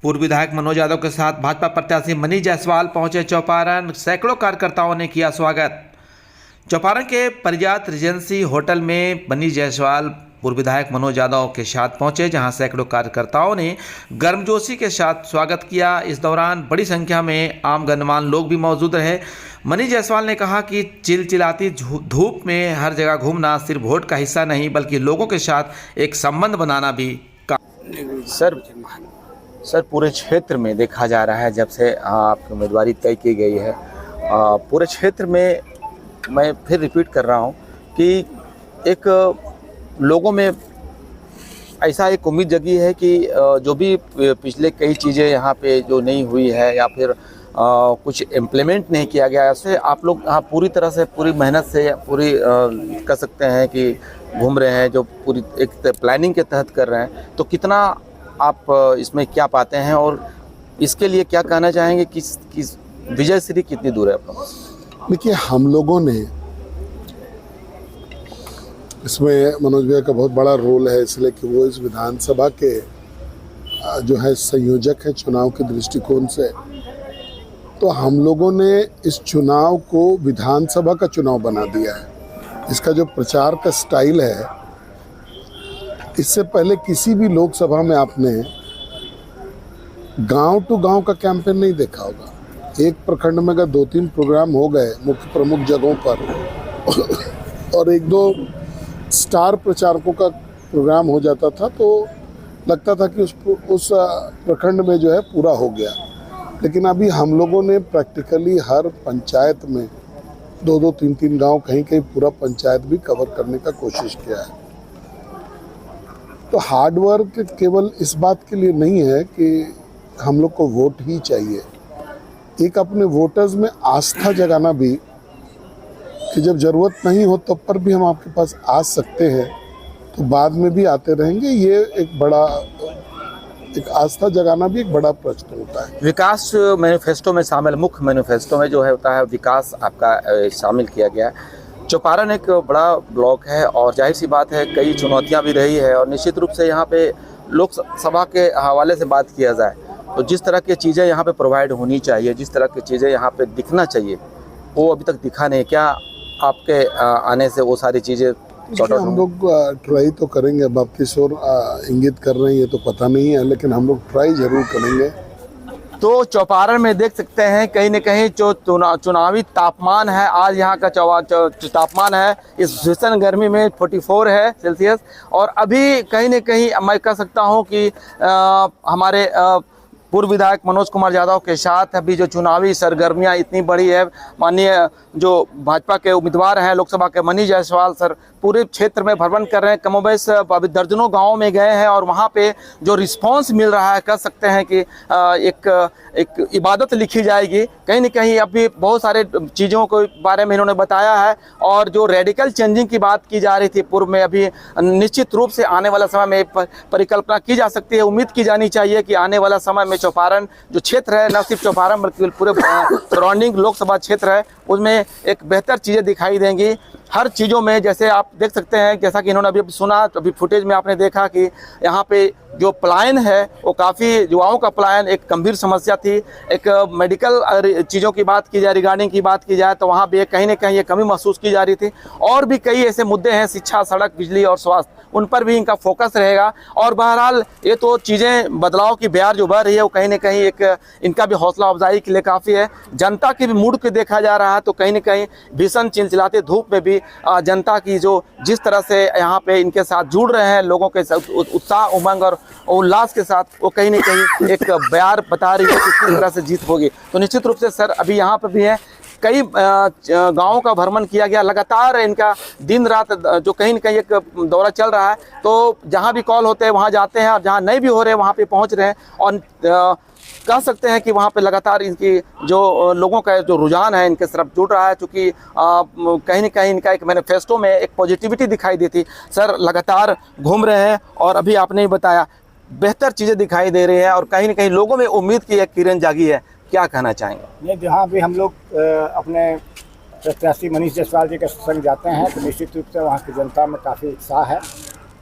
पूर्व विधायक मनोज यादव के साथ भाजपा प्रत्याशी मनीष जायसवाल पहुंचे चौपारण। सैकड़ों कार्यकर्ताओं ने किया स्वागत। चौपारण के परिजात रेजेंसी होटल में मनीष जायसवाल पूर्व विधायक मनोज यादव के साथ पहुंचे, जहां सैकड़ों कार्यकर्ताओं ने गर्मजोशी के साथ स्वागत किया। इस दौरान बड़ी संख्या में आम गणमान्य लोग भी मौजूद रहे। मनीष जायसवाल ने कहा कि चिलचिलाती धूप में हर जगह घूमना सिर्फ वोट का हिस्सा नहीं, बल्कि लोगों के साथ एक संबंध बनाना भी काम। सर पूरे क्षेत्र में देखा जा रहा है, जब से आपकी उम्मीदवारी तय की गई है, पूरे क्षेत्र में मैं फिर रिपीट कर रहा हूं कि एक लोगों में ऐसा एक उम्मीद जगी है कि जो भी पिछले कई चीज़ें यहाँ पे जो नहीं हुई है या फिर कुछ इम्प्लीमेंट नहीं किया गया, ऐसे आप लोग यहाँ पूरी तरह से पूरी मेहनत से पूरी कर सकते हैं कि घूम रहे हैं, जो पूरी एक प्लानिंग के तहत कर रहे हैं। तो कितना आप इसमें क्या पाते हैं और इसके लिए क्या कहना चाहेंगे कि विजय श्री कितनी दूर है आपके पास? देखिए, हम लोगों ने इसमें मनोज भैया का बहुत बड़ा रोल है, इसलिए कि वो इस विधानसभा के जो है संयोजक है चुनाव के दृष्टिकोण से। तो हम लोगों ने इस चुनाव को विधानसभा का चुनाव बना दिया है। इसका जो प्रचार का स्टाइल है, इससे पहले किसी भी लोकसभा में आपने गांव टू गांव का कैंपेन नहीं देखा होगा। एक प्रखंड में अगर 2-3 प्रोग्राम हो गए मुख्य प्रमुख जगहों पर और 1-2 स्टार प्रचारकों का प्रोग्राम हो जाता था, तो लगता था कि उस प्रखंड में जो है पूरा हो गया। लेकिन अभी हम लोगों ने प्रैक्टिकली हर पंचायत में 2-2, 3-3 गांव, कहीं कहीं पूरा पंचायत भी कवर करने का कोशिश किया है। तो हार्ड वर्क केवल इस बात के लिए नहीं है कि हम लोग को वोट ही चाहिए, एक अपने वोटर्स में आस्था जगाना भी कि जब ज़रूरत नहीं हो तब पर भी हम आपके पास आ सकते हैं, तो बाद में भी आते रहेंगे। ये एक आस्था जगाना भी एक बड़ा प्रश्न होता है। विकास मैनिफेस्टो में शामिल, मुख्य मैनिफेस्टो में जो है होता है विकास आपका शामिल किया गया है। चौपारण एक बड़ा ब्लॉक है और जाहिर सी बात है कई चुनौतियां भी रही है, और निश्चित रूप से यहाँ पे लोकसभा के हवाले से बात किया जाए तो जिस तरह की चीज़ें यहाँ पे प्रोवाइड होनी चाहिए, जिस तरह की चीज़ें यहाँ पे दिखना चाहिए, वो अभी तक दिखा नहीं। क्या आपके आने से वो सारी चीज़ें हम लोग ट्राई तो करेंगे। अब आप किस ओर इंगित कर रहे हैं ये तो पता नहीं है, लेकिन हम लोग ट्राई जरूर करेंगे। तो चौपारण में देख सकते हैं कहीं न कहीं जो चुनावी तापमान है, आज यहाँ का तापमान है इस भीषण गर्मी में 44 है सेल्सियस। और अभी कहीं न कहीं मैं कह सकता हूँ कि हमारे पूर्व विधायक मनोज कुमार यादव के साथ अभी जो चुनावी सरगर्मियां इतनी बड़ी है, माननीय जो भाजपा के उम्मीदवार हैं लोकसभा के मनीष जायसवाल सर पूरे क्षेत्र में भ्रमण कर रहे हैं। कमोबेश अभी दर्जनों गाँव में गए हैं और वहाँ पे जो रिस्पांस मिल रहा है, कह सकते हैं कि एक इबादत लिखी जाएगी। कहीं न कहीं अभी बहुत सारे चीज़ों के बारे में इन्होंने बताया है, और जो रेडिकल चेंजिंग की बात की जा रही थी पूर्व में, अभी निश्चित रूप से आने वाला समय में परिकल्पना की जा सकती है, उम्मीद की जानी चाहिए कि आने वाला समय में चौपारण जो क्षेत्र है, न सिर्फ चौपारण बल्कि पूरे सराउंडिंग लोकसभा क्षेत्र है, उसमें एक बेहतर चीज़ें दिखाई देंगी हर चीज़ों में। जैसे आप देख सकते हैं, जैसा कि इन्होंने अभी सुना, अभी फुटेज में आपने देखा कि यहाँ पे जो पलायन है वो काफ़ी युवाओं का पलायन एक गंभीर समस्या थी। एक मेडिकल चीज़ों की बात की जाए, रिगार्डिंग की बात की जाए तो वहाँ भी कहीं ना कहीं ये कमी महसूस की जा रही थी। और भी कई ऐसे मुद्दे हैं, शिक्षा, सड़क, बिजली और स्वास्थ्य, उन पर भी इनका फोकस रहेगा। और बहरहाल ये तो चीज़ें बदलाव की बयार जो बढ़ रही है वो कहीं ना कहीं एक इनका भी हौसला अफजाई के लिए काफ़ी है। जनता की भी मूड को देखा जा रहा है तो कहीं ना कहीं भीषण चिलचिलाते धूप में भी जनता की जो जिस तरह से यहाँ पे इनके साथ जुड़ रहे हैं, लोगों के उत्साह, उमंग और उल्लास के साथ, वो कहीं ना कहीं एक बयार बता रही है कि किस तरह से जीत होगी। तो निश्चित रूप से सर अभी यहाँ पर भी है, कई गाँवों का भ्रमण किया गया, लगातार इनका दिन रात जो कहीं न कहीं एक दौरा चल रहा है। तो जहाँ भी कॉल होते हैं वहाँ जाते हैं, और जहाँ नहीं भी हो रहे वहाँ पे पहुँच रहे हैं। और कह सकते हैं कि वहाँ पे लगातार इनकी जो लोगों का जो रुझान है इनके तरफ जुड़ रहा है, चूँकि कहीं न कहीं इनका एक मैनिफेस्टो में एक पॉजिटिविटी दिखाई देती। सर लगातार घूम रहे हैं और अभी आपने ही बताया बेहतर चीज़ें दिखाई दे रही है और कहीं न कहीं लोगों में उम्मीद की एक किरण जागी है। क्या कहना चाहेंगे? नहीं, जहाँ भी हम लोग अपने प्रत्याशी मनीष जायसवाल जी के संग जाते हैं तो निश्चित रूप से वहाँ की जनता में काफ़ी उत्साह है,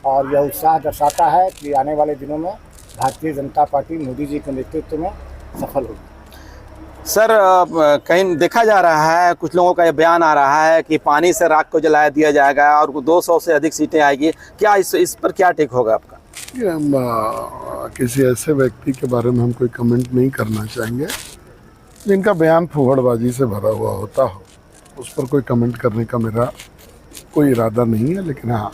और यह उत्साह दर्शाता है कि आने वाले दिनों में भारतीय जनता पार्टी मोदी जी के नेतृत्व में सफल होगी। सर कहीं देखा जा रहा है, कुछ लोगों का ये बयान आ रहा है कि पानी से राख को जलाया दिया जाएगा और 200 से अधिक सीटें आएगी। क्या इस पर क्या टेक होगा आपका? ये हम किसी ऐसे व्यक्ति के बारे में हम कोई कमेंट नहीं करना चाहेंगे जिनका बयान फुहड़बाजी से भरा हुआ होता हो। उस पर कोई कमेंट करने का मेरा कोई इरादा नहीं है। लेकिन हाँ,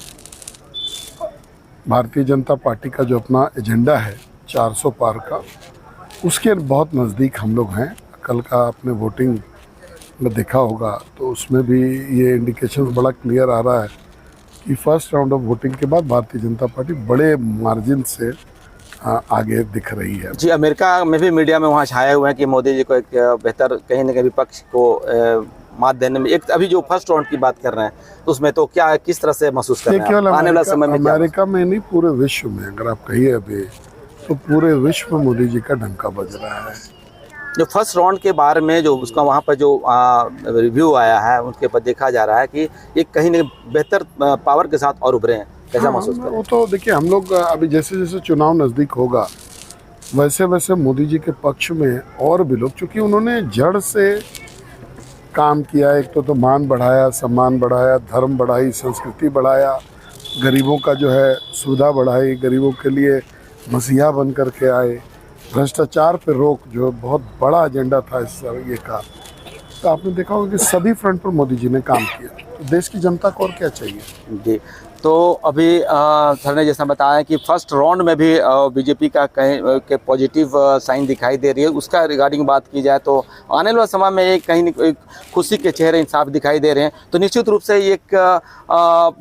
भारतीय जनता पार्टी का जो अपना एजेंडा है 400 पार का, उसके बहुत नज़दीक हम लोग हैं। कल का आपने वोटिंग में देखा होगा तो उसमें भी ये इंडिकेशन बड़ा क्लियर आ रहा है कि फर्स्ट राउंड ऑफ वोटिंग के बाद भारतीय जनता पार्टी बड़े मार्जिन से आगे दिख रही है। जी, अमेरिका में भी मीडिया में वहाँ छाए हुए हैं कि मोदी जी को एक बेहतर कहीं न कहीं विपक्ष को मात देने में, एक अभी जो फर्स्ट राउंड की बात कर रहे हैं तो उसमें तो क्या किस तरह से महसूस कर रहे हैं आने वाला समय में? अमेरिका में नहीं, पूरे विश्व में अगर आप कहिए अभी तो पूरे विश्व में मोदी जी का डंका बज रहा है। जो फर्स्ट राउंड के बारे में जो उसका वहाँ पर जो रिव्यू आया है उसके ऊपर देखा जा रहा है कि एक कहीं न बेहतर पावर के साथ और उभरे हैं। कैसा महसूस कर रहे हैं? वो तो देखिए, हम लोग अभी जैसे जैसे चुनाव नज़दीक होगा वैसे वैसे मोदी जी के पक्ष में और भी लोग, चूँकि उन्होंने जड़ से काम किया। एक तो मान बढ़ाया, सम्मान बढ़ाया, धर्म बढ़ाई, संस्कृति बढ़ाया, गरीबों का जो है सुविधा बढ़ाई, गरीबों के लिए मसीहा बन कर के आए, भ्रष्टाचार पे रोक जो बहुत बड़ा एजेंडा था इस ये का। तो आपने देखा होगा कि सभी फ्रंट पर मोदी जी ने काम किया। तो देश की जनता को और क्या चाहिए? जी, तो अभी सर ने जैसा बताया कि फर्स्ट राउंड में भी बीजेपी का कहीं के पॉजिटिव साइन दिखाई दे रही है। उसका रिगार्डिंग बात की जाए तो आने वाले समय में एक कहीं एक खुशी के चेहरे साफ दिखाई दे रहे हैं। तो निश्चित रूप से एक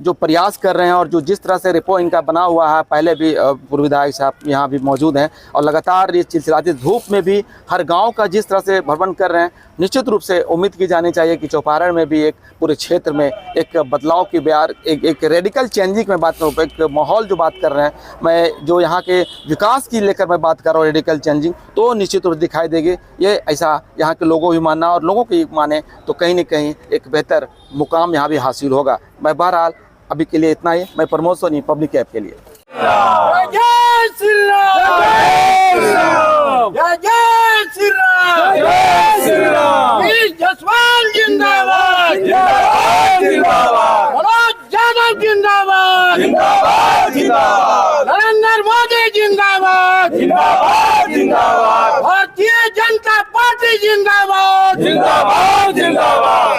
जो प्रयास कर रहे हैं और जो जिस तरह से रेपो इनका बना हुआ है, पहले भी पूर्व विधायक साहब यहाँ भी मौजूद हैं और लगातार इस चिलचिलाती धूप में भी हर गाँव का जिस तरह से भ्रमण कर रहे हैं, निश्चित रूप से उम्मीद की जानी चाहिए कि चौपारण में भी एक पूरे क्षेत्र में एक बदलाव की बयार, एक रेडिकल चेंजिंग में बात करूँ, एक माहौल जो बात कर रहे हैं, मैं जो यहाँ के विकास की लेकर मैं बात कर रहा हूँ रेडिकल चेंजिंग, तो निश्चित रूप से दिखाई देगी। ये ऐसा यहाँ के लोगों भी मानना और लोगों की माने तो कहीं न कहीं एक बेहतर मुकाम यहाँ भी हासिल होगा। मैं बहरहाल अभी के लिए इतना ही। मैं प्रमोद सोनी, पब्लिक ऐप के लिए। जय श्री राम, जय जय श्री राम, जय श्री राम। वीर जसवाल जिंदाबाद, जिंदाबाद जिंदाबाद। मनोज यादव जिंदाबाद, जिंदाबाद जिंदाबाद। नरेंद्र मोदी जिंदाबाद, जिंदाबाद जिंदाबाद। भारतीय जनता पार्टी जिंदाबाद, जिंदाबाद जिंदाबाद।